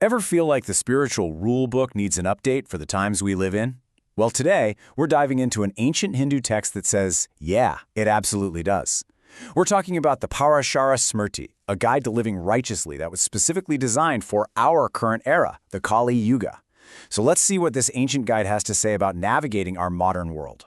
Ever feel like the spiritual rule book needs an update for the times we live in? Well, today, we're diving into an ancient Hindu text that says, yeah, it absolutely does. We're talking about the Parashara Smriti, a guide to living righteously that was specifically designed for our current era, the Kali Yuga. So let's see what this ancient guide has to say about navigating our modern world.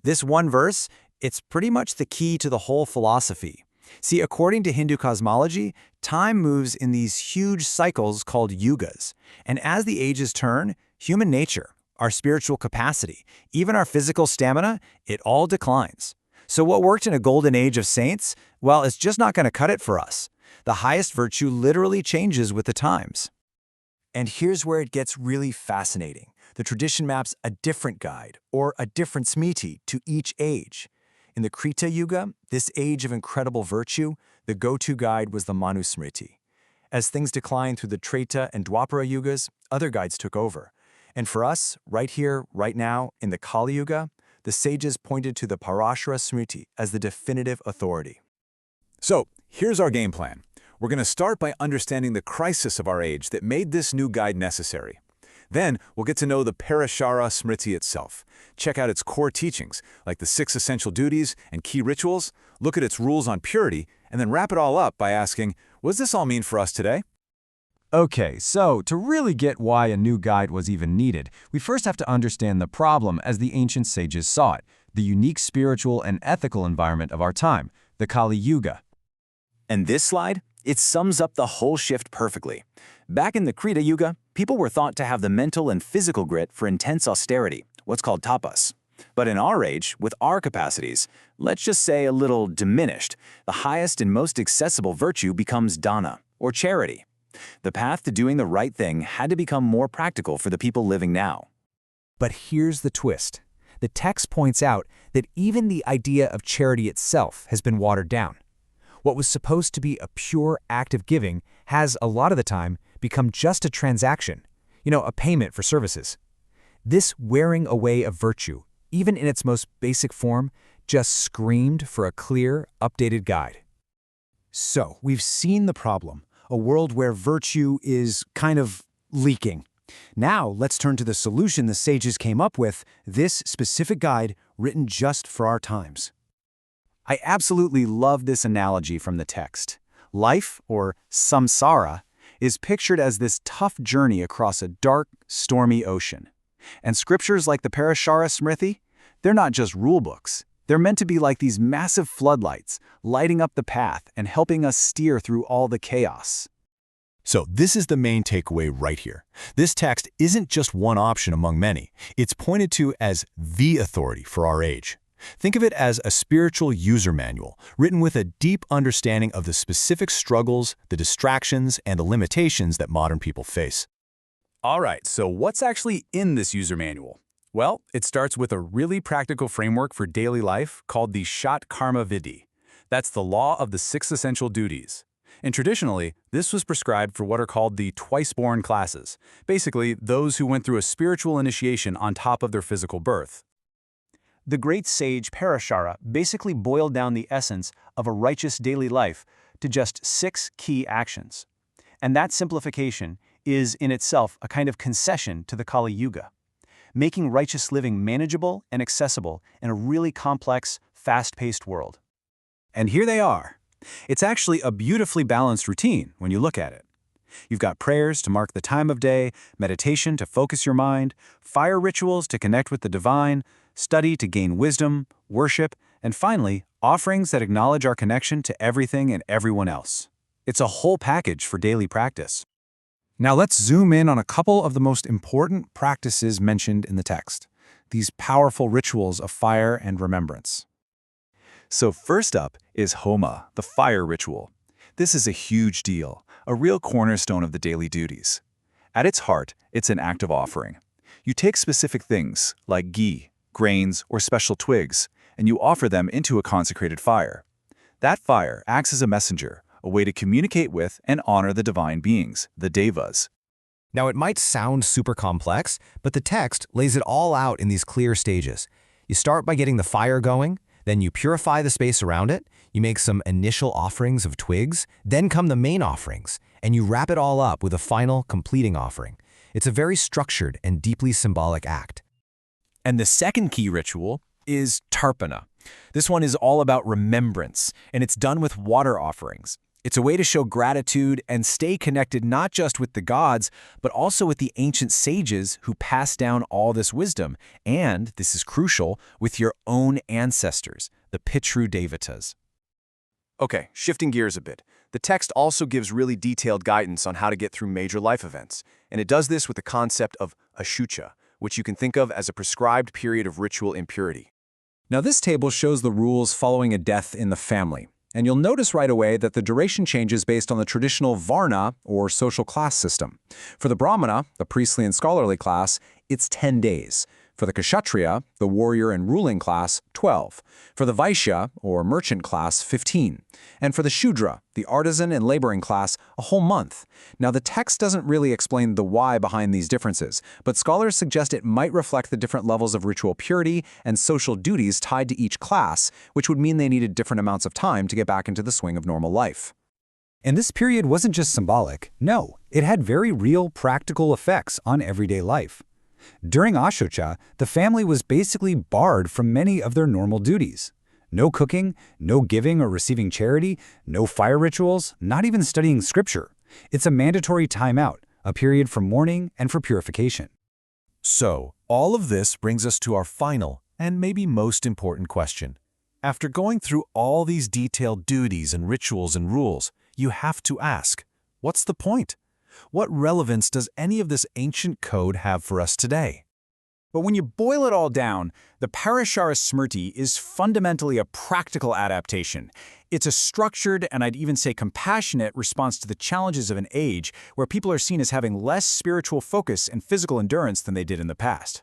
This one verse, it's pretty much the key to the whole philosophy. See, according to Hindu cosmology, time moves in these huge cycles called Yugas. And as the ages turn, human nature, our spiritual capacity, even our physical stamina, it all declines. So what worked in a golden age of saints, well, it's just not going to cut it for us. The highest virtue literally changes with the times. And here's where it gets really fascinating. The tradition maps a different guide, or a different Smriti, to each age. In the Kali Yuga, this age of incredible virtue, the go-to guide was the Manusmriti. As things declined through the Treta and Dwapara Yugas, other guides took over. And for us, right here, right now, in the Kali Yuga, the sages pointed to the Parashara Samhita as the definitive authority. So, here's our game plan. We're going to start by understanding the crisis of our age that made this new guide necessary. Then, we'll get to know the Parashara Samhita itself. Check out its core teachings, like the 6 essential duties and key rituals, look at its rules on purity, and then wrap it all up by asking, what does this all mean for us today? Okay, so to really get why a new guide was even needed, we first have to understand the problem as the ancient sages saw it, the unique spiritual and ethical environment of our time, the Kali Yuga. And this slide, it sums up the whole shift perfectly. Back in the Kali Yuga, people were thought to have the mental and physical grit for intense austerity, what's called tapas. But in our age, with our capacities, let's just say a little diminished, the highest and most accessible virtue becomes dana, or charity. The path to doing the right thing had to become more practical for the people living now. But here's the twist. The text points out that even the idea of charity itself has been watered down. What was supposed to be a pure act of giving has, a lot of the time, become just a transaction, a payment for services. This wearing away of virtue, even in its most basic form, just screamed for a clear, updated guide. So, we've seen the problem, a world where virtue is kind of leaking. Now, let's turn to the solution the sages came up with, this specific guide written just for our times. I absolutely love this analogy from the text. Life, or samsara, is pictured as this tough journey across a dark, stormy ocean. And scriptures like the Parashara Samhita, they're not just rule books. They're meant to be like these massive floodlights, lighting up the path and helping us steer through all the chaos. So this is the main takeaway right here. This text isn't just one option among many. It's pointed to as the authority for our age. Think of it as a spiritual user manual, written with a deep understanding of the specific struggles, the distractions, and the limitations that modern people face. All right, so what's actually in this user manual? Well, it starts with a really practical framework for daily life called the Shat Karma Vidhi. That's the law of the 6 essential duties. And traditionally, this was prescribed for what are called the twice-born classes, basically those who went through a spiritual initiation on top of their physical birth. The great sage Parashara basically boiled down the essence of a righteous daily life to just 6 key actions. And that simplification is in itself a kind of concession to the Kali Yuga, making righteous living manageable and accessible in a really complex, fast-paced world. And here they are. It's actually a beautifully balanced routine when you look at it. You've got prayers to mark the time of day, meditation to focus your mind, fire rituals to connect with the divine, study to gain wisdom, worship, and finally, offerings that acknowledge our connection to everything and everyone else. It's a whole package for daily practice. Now let's zoom in on a couple of the most important practices mentioned in the text, these powerful rituals of fire and remembrance. So first up is Homa, the fire ritual. This is a huge deal, a real cornerstone of the daily duties. At its heart, it's an act of offering. You take specific things, like ghee, grains, or special twigs, and you offer them into a consecrated fire. That fire acts as a messenger, a way to communicate with and honor the divine beings, the devas. Now, it might sound super complex, but the text lays it all out in these clear stages. You start by getting the fire going, Then you purify the space around it, you make some initial offerings of twigs, then come the main offerings, and you wrap it all up with a final, completing offering. It's a very structured and deeply symbolic act. And the second key ritual is tarpana. This one is all about remembrance, and it's done with water offerings. It's a way to show gratitude and stay connected not just with the gods, but also with the ancient sages who passed down all this wisdom, and, this is crucial, with your own ancestors, the Pitru Devatas. Okay, shifting gears a bit. The text also gives really detailed guidance on how to get through major life events, and it does this with the concept of ashucha, which you can think of as a prescribed period of ritual impurity. Now this table shows the rules following a death in the family. And you'll notice right away that the duration changes based on the traditional Varna, or social class system. For the Brahmana, the priestly and scholarly class, it's 10 days. For the Kshatriya, the warrior and ruling class, 12. For the Vaishya, or merchant class, 15. And for the Shudra, the artisan and laboring class, a whole month. Now the text doesn't really explain the why behind these differences, but scholars suggest it might reflect the different levels of ritual purity and social duties tied to each class, which would mean they needed different amounts of time to get back into the swing of normal life. And this period wasn't just symbolic. No, it had very real practical effects on everyday life. During Ashocha, the family was basically barred from many of their normal duties. No cooking, no giving or receiving charity, no fire rituals, not even studying scripture. It's a mandatory timeout, a period for mourning and for purification. So, all of this brings us to our final and maybe most important question. After going through all these detailed duties and rituals and rules, you have to ask, what's the point? What relevance does any of this ancient code have for us today? But when you boil it all down, the Parashara Smriti is fundamentally a practical adaptation. It's a structured, and I'd even say compassionate, response to the challenges of an age where people are seen as having less spiritual focus and physical endurance than they did in the past.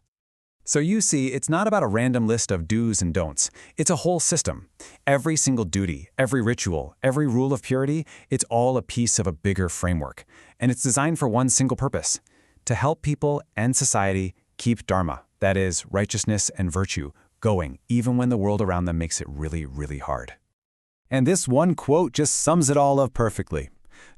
So you see, it's not about a random list of do's and don'ts. It's a whole system. Every single duty, every ritual, every rule of purity, it's all a piece of a bigger framework. And it's designed for one single purpose: to help people and society keep Dharma, that is, righteousness and virtue, going, even when the world around them makes it really, really hard. And this one quote just sums it all up perfectly.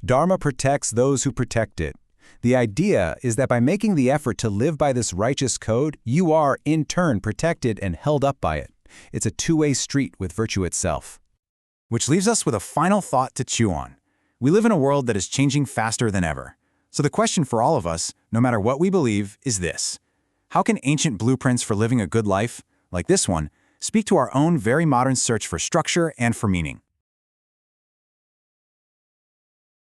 Dharma protects those who protect it. The idea is that by making the effort to live by this righteous code, you are, in turn, protected and held up by it. It's a two-way street with virtue itself. Which leaves us with a final thought to chew on. We live in a world that is changing faster than ever. So the question for all of us, no matter what we believe, is this: how can ancient blueprints for living a good life, like this one, speak to our own very modern search for structure and for meaning?